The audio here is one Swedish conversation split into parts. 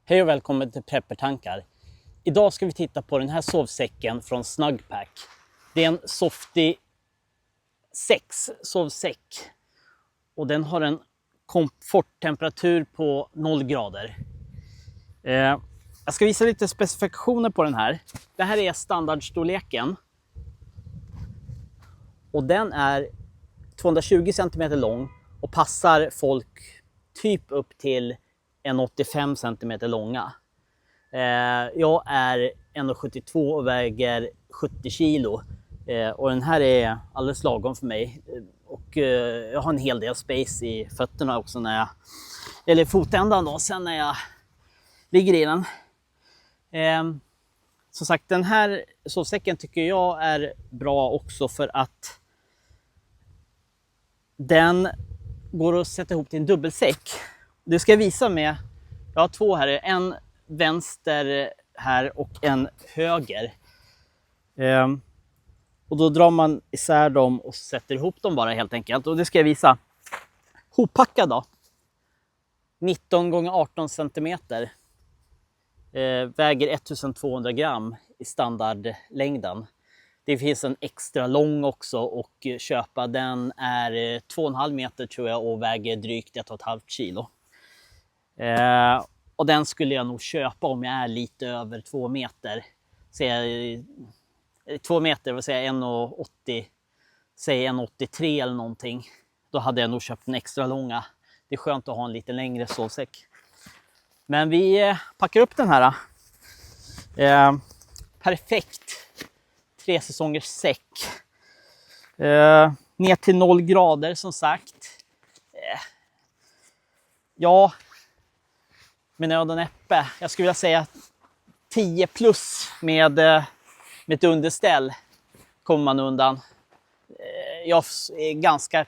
Hej och välkommen till Preppertankar. Idag ska vi titta på den här sovsäcken från Snugpack. Det är en Softy 6 sovsäck. Och den har en komforttemperatur på 0 grader. Jag ska visa lite specifikationer på den här. Det här är standardstorleken. Och den är 220 cm lång och passar folk typ upp till 1,85 cm långa. Jag är 1,72 och väger 70 kilo. Och den här är alldeles lagom för mig. Och jag har en hel del space i fötterna också när jag, eller fotändan då, sen när jag ligger i den. Som sagt, den här sovsäcken tycker jag är bra också för att den går att sätta ihop till en dubbelsäck. Det ska jag visa med, jag har två här, en vänster här och en höger. Och då drar man isär dem och sätter ihop dem bara helt enkelt. Och det ska jag visa. Hoppackad då. 19 x 18 cm. Väger 1200 gram i standardlängden. Det finns en extra lång också och köpa. Den är 2,5 meter tror jag och väger drygt 1,5 kilo. Och den skulle jag nog köpa om jag är lite över 2 meter. Så 2 meter, vad säger jag, 1,80, säg 1,83 eller någonting. Då hade jag nog köpt en extra långa. Det är skönt att ha en lite längre sovsäck. Men vi packar upp den här. Perfekt 3 säsongers säck. Ner till 0 grader som sagt. Ja, med nöd och näppe. Jag skulle vilja säga 10 plus med ett underställ kommer man undan. Jag är ganska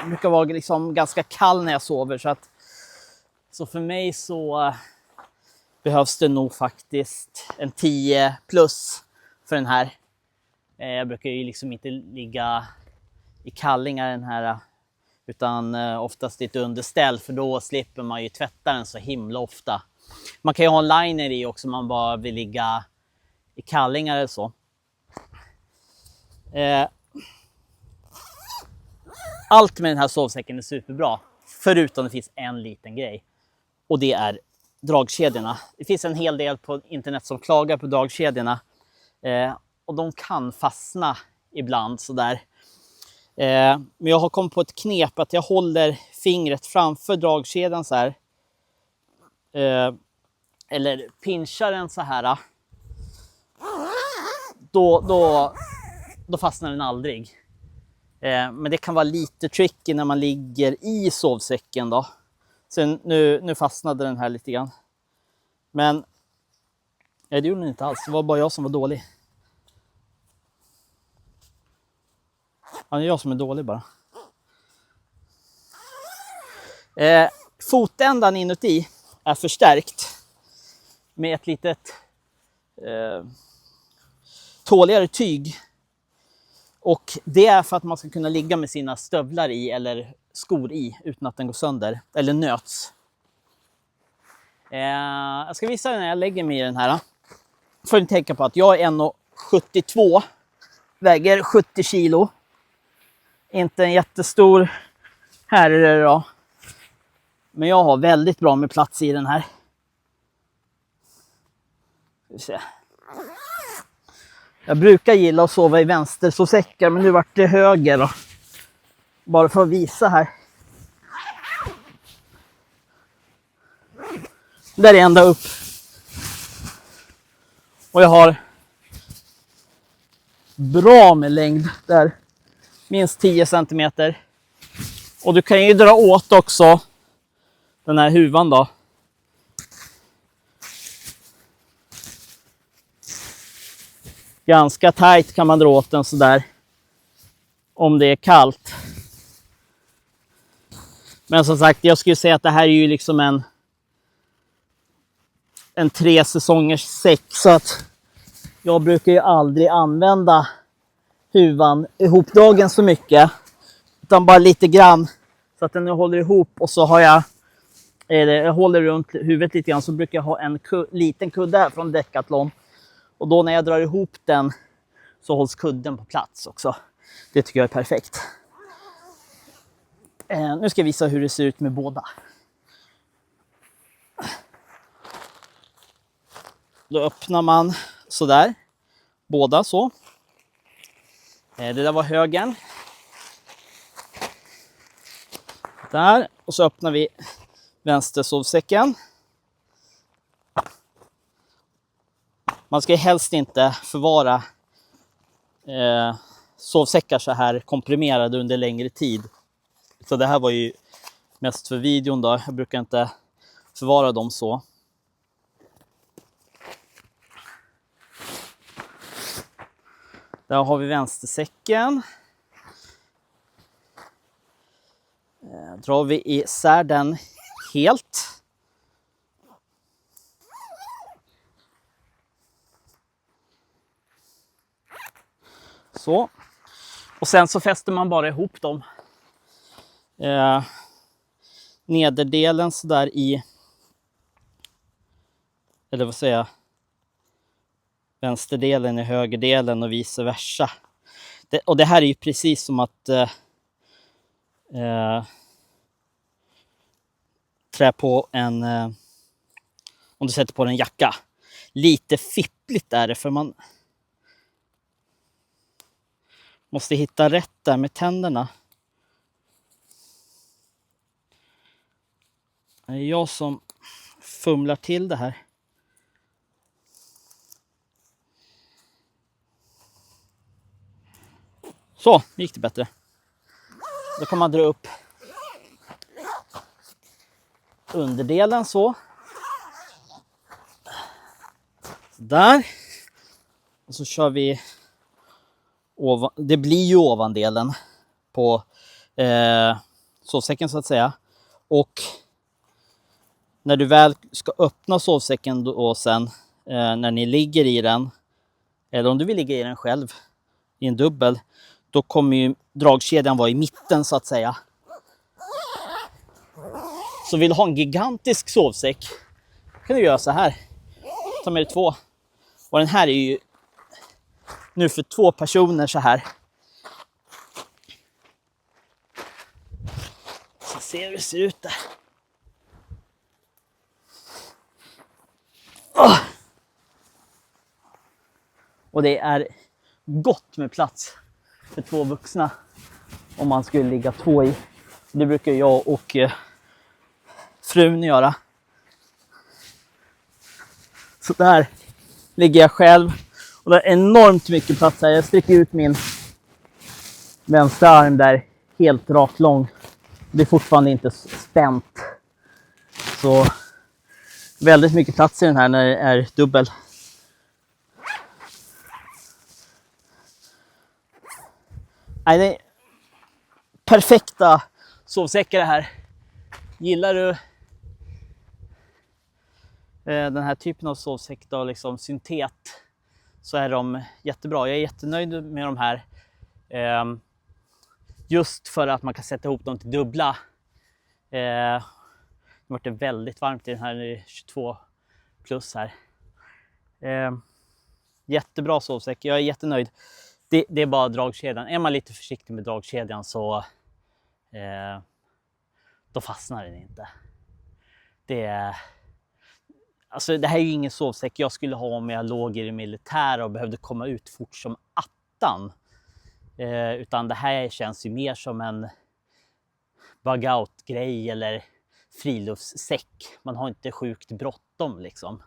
brukar vara liksom ganska kall när jag sover, så för mig så behövs det nog faktiskt en 10 plus för den här. Jag brukar ju liksom inte ligga i kallingar den här, utan oftast i ett underställ, för då slipper man ju tvätta den så himla ofta. Man kan ju ha en liner i också om man bara vill ligga i kallingar eller så. Allt med den här sovsäcken är superbra, förutom det finns en liten grej. Och det är dragkedjorna. Det finns en hel del på internet som klagar på dragkedjorna. Och de kan fastna ibland sådär. Men jag har kommit på ett knep att jag håller fingret framför dragkedjan så här. Eller pinchar den så här. Då fastnar den aldrig. Men det kan vara lite tricky när man ligger i sovsäcken då. Sen nu fastnade den här lite grann. Men det gjorde den inte alls. Det var bara jag som var dålig. Ja, det är jag som är dålig bara. Fotändan inuti är förstärkt med ett litet tåligare tyg. Och det är för att man ska kunna ligga med sina stövlar i eller skor i utan att den går sönder eller nöts. Jag ska visa när jag lägger mig i den här. Får ni tänka på att jag är 1,72, väger 70 kilo. Inte en jättestor herre då. Men jag har väldigt bra med plats i den här. Ska vi se. Jag brukar gilla att sova i vänster sovsäckar, men nu vart det höger då. Bara för att visa här. Där är ända upp. Och jag har bra med längd där. Minst 10 cm. Och du kan ju dra åt också den här huvan då. Ganska tajt kan man dra åt den så där. Om det är kallt. Men som sagt, jag skulle säga att det här är ju liksom en 3 säsongers säck. Så att jag brukar ju aldrig använda huvan ihopdragen så mycket. Utan bara lite grann. Så att den nu håller ihop, och så har jag jag håller runt huvudet lite grann, så brukar jag ha en liten kudde här från Decathlon. Och då när jag drar ihop den så hålls kudden på plats också. Det tycker jag är perfekt. Nu ska jag visa hur det ser ut med båda. Då öppnar man så där. Båda så. Det där var högen. Där. Och så öppnar vi vänster sovsäcken. Man ska helst inte förvara sovsäckar så här komprimerade under längre tid. Så det här var ju mest för videon då. Jag brukar inte förvara dem så. Där har vi vänstersäcken. Drar vi isär den helt. Så. Och sen så fäster man bara ihop dem. Nederdelen så där i, eller vad säger jag, vänsterdelen i högerdelen och vice versa. Och det här är ju precis som att trä på en, om du sätter på en jacka. Lite fippligt är det, för man måste hitta rätt där med tänderna. Det är jag som fumlar till det här. Så, gick det bättre. Då kan man dra upp underdelen så. Där. Och så kör vi ovan. Det blir ju ovandelen på sovsäcken så att säga. Och när du väl ska öppna sovsäcken då, och sen när ni ligger i den, eller om du vill ligga i den själv i en dubbel, då kommer ju dragkedjan vara i mitten så att säga. Så vill du ha en gigantisk sovsäck kan du göra så här. Ta med dig 2. Och den här är ju nu för 2 personer så här. Så ser hur det ser ut där. Och det är gott med plats för 2 vuxna om man skulle ligga 2 i. Det brukar jag och frun göra. Så där ligger jag själv och det är enormt mycket plats här. Jag sträcker ut min vänstra arm där helt rakt lång. Det är fortfarande inte spänt. Så väldigt mycket plats i den här när det är dubbel. Nej, det är perfekta sovsäckar det här. Gillar du den här typen av sovsäck då, liksom syntet, så är de jättebra. Jag är jättenöjd med de här. Just för att man kan sätta ihop dem till dubbla. Det har varit väldigt varmt i den här, nu är 22 plus här. Jättebra sovsäck, jag är jättenöjd. Det är bara dragkedjan. Är man lite försiktig med dragkedjan så då fastnar den inte. Alltså det här är ju ingen sovsäck jag skulle ha om jag låg i det militära och behövde komma ut fort som attan. Utan det här känns ju mer som en bug-out-grej eller friluftssäck. Man har inte sjukt bråttom liksom.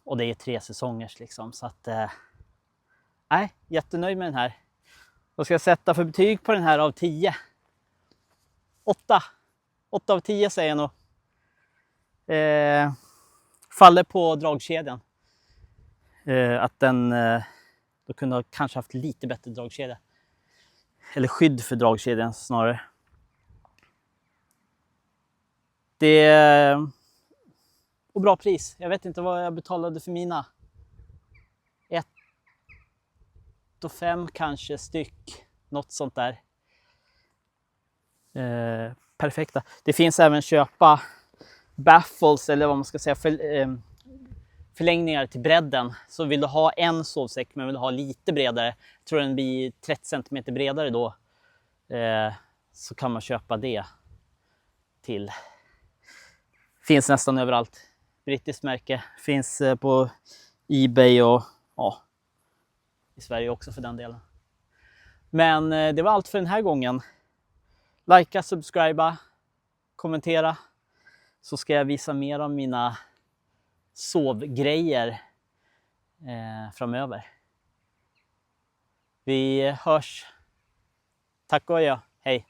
Och det är 3 säsongers liksom. Så att jättenöjd med den här. Vad ska jag sätta för betyg på den här av 10? 8. 8 av 10 säger jag nog. Faller på dragkedjan. Att den då kunde ha kanske haft lite bättre dragkedja. Eller skydd för dragkedjan snarare. Och bra pris. Jag vet inte vad jag betalade för mina. 1,5 kanske styck. Något sånt där. perfekta. Det finns även köpa baffles eller vad man ska säga förlängningar till bredden. Så vill du ha en sovsäck men vill du ha lite bredare, jag tror den blir 30 cm bredare då, så kan man köpa det till. Finns nästan överallt. Brittiskt märke. Finns på eBay och ja, i Sverige också för den delen. Men det var allt för den här gången. Likea, subscriba, kommentera. Så ska jag visa mer av mina sovgrejer framöver. Vi hörs. Tack och adjö. Hej.